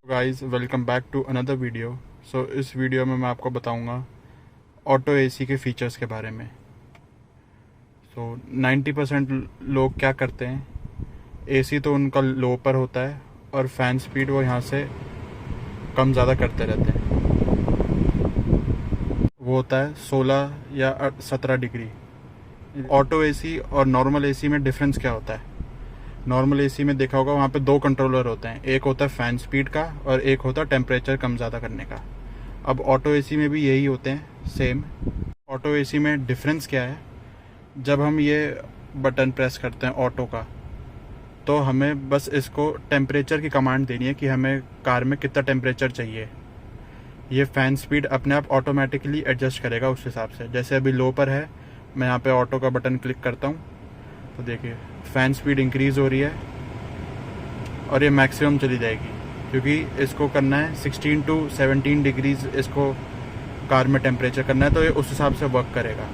Guys welcome back to another video. इस video में मैं आपको बताऊंगा ऑटो एसी के फीचर्स के बारे में। 90% लोग क्या करते हैं, एसी तो उनका लो पर होता है और फ़ैन स्पीड वो यहाँ से कम ज़्यादा करते रहते हैं। वो होता है 16 या 17 डिग्री। ऑटो एसी और नॉर्मल एसी में डिफरेंस क्या होता है? नॉर्मल एसी में देखा होगा, वहाँ पे दो कंट्रोलर होते हैं, एक होता है फ़ैन स्पीड का और एक होता है टेम्परेचर कम ज़्यादा करने का। अब ऑटो एसी में भी यही होते हैं सेम। ऑटो एसी में डिफरेंस क्या है? जब हम ये बटन प्रेस करते हैं ऑटो का, तो हमें बस इसको टेम्परेचर की कमांड देनी है कि हमें कार में कितना टेम्परेचर चाहिए। ये फ़ैन स्पीड अपने आप ऑटोमेटिकली एडजस्ट करेगा उस हिसाब से। जैसे अभी लो पर है, मैं यहाँ पे ऑटो का बटन क्लिक करता हूँ तो देखिए फ़ैन स्पीड इंक्रीज़ हो रही है और ये मैक्सिमम चली जाएगी, क्योंकि इसको करना है 16 टू 17 डिग्रीज़ इसको कार में टेम्परेचर करना है, तो ये उस हिसाब से वर्क करेगा।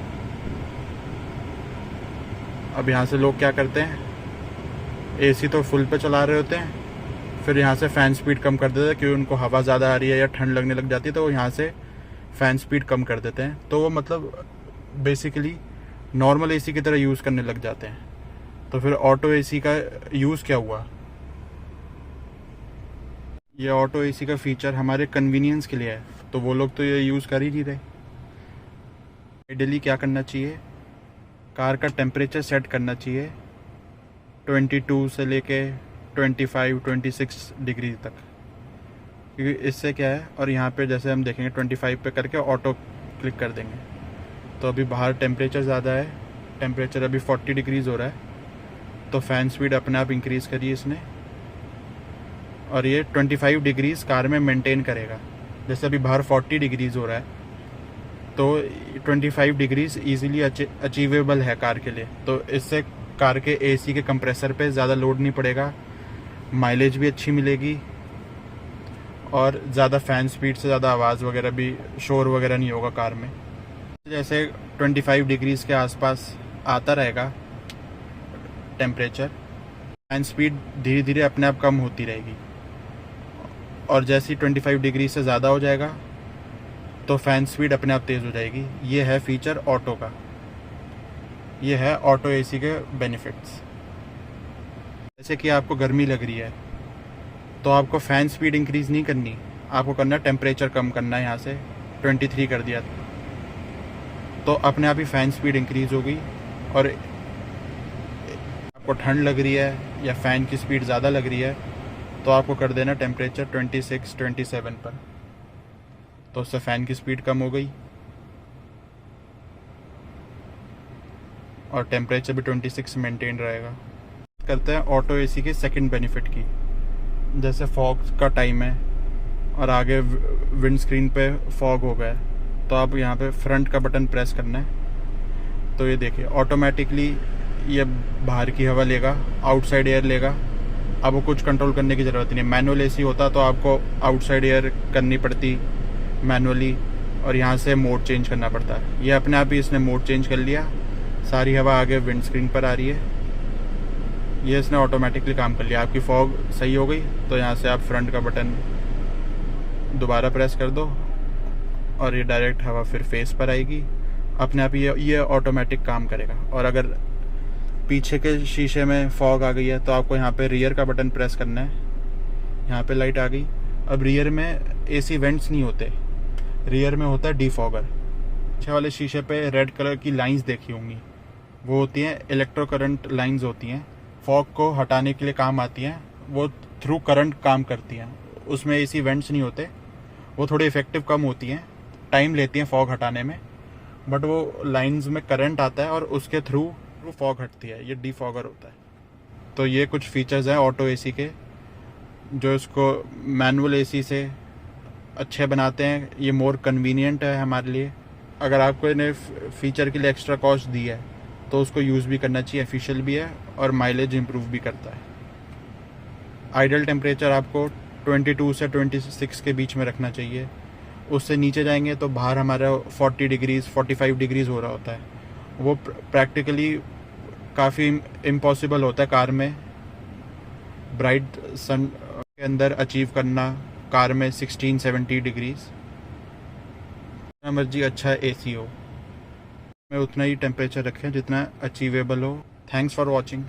अब यहाँ से लोग क्या करते हैं, एसी तो फुल पे चला रहे होते हैं, फिर यहाँ से फ़ैन स्पीड कम कर देते हैं क्योंकि उनको हवा ज़्यादा आ रही है या ठंड लगने लग जाती है, तो वो यहाँ से फ़ैन स्पीड कम कर देते हैं। तो वो मतलब बेसिकली नॉर्मल एसी की तरह यूज़ करने लग जाते हैं। तो फिर ऑटो एसी का यूज़ क्या हुआ? ये ऑटो एसी का फीचर हमारे कन्वीनियंस के लिए है, तो वो लोग तो ये यूज़ कर ही नहीं रहे। आइडियली क्या करना चाहिए, कार का टेम्परेचर सेट करना चाहिए 22 से लेके 25-26 डिग्री तक, क्योंकि इससे क्या है, और यहाँ पे जैसे हम देखेंगे 25 पे करके ऑटो क्लिक कर देंगे तो अभी बाहर टेम्परेचर ज़्यादा है, टेम्परेचर अभी 40 डिग्रीज़ हो रहा है, तो फ़ैन स्पीड अपने आप इंक्रीज़ करी इसने और ये 25 डिग्रीज़ कार में मेंटेन करेगा। जैसे अभी बाहर 40 डिग्रीज़ हो रहा है, तो 25 डिग्रीज़ ईज़िली अचीवेबल है कार के लिए। तो इससे कार के एसी के कंप्रेसर पे ज़्यादा लोड नहीं पड़ेगा, माइलेज भी अच्छी मिलेगी और ज़्यादा फ़ैन स्पीड से ज़्यादा आवाज़ वगैरह भी, शोर वगैरह नहीं होगा कार में। जैसे 25 डिग्रीज़ के आसपास आता रहेगा टेम्परेचर, फ़ैन स्पीड धीरे धीरे अपने आप कम होती रहेगी और जैसे ही 25 डिग्री से ज़्यादा हो जाएगा तो फ़ैन स्पीड अपने आप तेज़ हो जाएगी। ये है फीचर ऑटो का, ये है ऑटो एसी के बेनिफिट्स। जैसे कि आपको गर्मी लग रही है तो आपको फ़ैन स्पीड इंक्रीज़ नहीं करनी, आपको करना है टेम्परेचर कम करना है। यहाँ से 23 कर दिया तो अपने आप ही फ़ैन स्पीड इंक्रीज़ होगी। और आपको ठंड लग रही है या फ़ैन की स्पीड ज़्यादा लग रही है तो आपको कर देना टेम्परेचर 26-27 पर, तो उससे फ़ैन की स्पीड कम हो गई और टेम्परेचर भी 26 मेंटेन रहेगा। करते हैं ऑटो एसी के सेकंड बेनिफिट की। जैसे फॉग का टाइम है और आगे विंड स्क्रीन पे फॉग हो गया है, तो आप यहाँ पे फ्रंट का बटन प्रेस करना है, तो ये देखिए ऑटोमेटिकली ये बाहर की हवा लेगा, आउटसाइड एयर लेगा। आपको कुछ कंट्रोल करने की ज़रूरत नहीं है। मैनुअल एसी होता तो आपको आउटसाइड एयर करनी पड़ती मैनुअली और यहाँ से मोड चेंज करना पड़ता है। ये अपने आप ही इसने मोड चेंज कर लिया, सारी हवा आगे विंड स्क्रीन पर आ रही है, ये इसने ऑटोमेटिकली काम कर लिया। आपकी फॉग सही हो गई तो यहाँ से आप फ्रंट का बटन दोबारा प्रेस कर दो और ये डायरेक्ट हवा फिर फेस पर आएगी, अपने आप ये ऑटोमेटिक काम करेगा। और अगर पीछे के शीशे में फॉग आ गई है तो आपको यहाँ पे रियर का बटन प्रेस करना है, यहाँ पे लाइट आ गई। अब रियर में एसी वेंट्स नहीं होते, रियर में होता है डीफॉगर। पीछे वाले शीशे पे रेड कलर की लाइंस देखी होंगी, वो होती हैं इलेक्ट्रो करंट लाइंस होती हैं, फॉग को हटाने के लिए काम आती हैं, वो थ्रू करंट काम करती हैं। उसमें एसी वेंट्स नहीं होते, वो थोड़ी इफेक्टिव कम होती हैं, टाइम लेती हैं फॉग हटाने में, बट वो लाइंस में करंट आता है और उसके थ्रू फॉग हटती है, ये डीफॉगर होता है। तो ये कुछ फीचर्स हैं ऑटो एसी के जो इसको मैनुअल एसी से अच्छे बनाते हैं। ये मोर कन्वीनियंट है हमारे लिए। अगर आपको इन्हें फीचर के लिए एक्स्ट्रा कॉस्ट दी है तो उसको यूज़ भी करना चाहिए, एफिशिएंट भी है और माइलेज इंप्रूव भी करता है। आइडल टेम्परेचर आपको 22 से 26 के बीच में रखना चाहिए, उससे नीचे जाएंगे तो बाहर हमारा 40 डिग्रीज़ 45 डिग्रीज़ हो रहा होता है। वो प्रैक्टिकली काफ़ी इम्पॉसिबल होता है कार में ब्राइट सन के अंदर अचीव करना कार में 16-17 डिग्रीज। जितना मर्जी अच्छा एसी हो, मैं उतना ही टेम्परेचर रखें जितना अचीवेबल हो। Thanks for watching.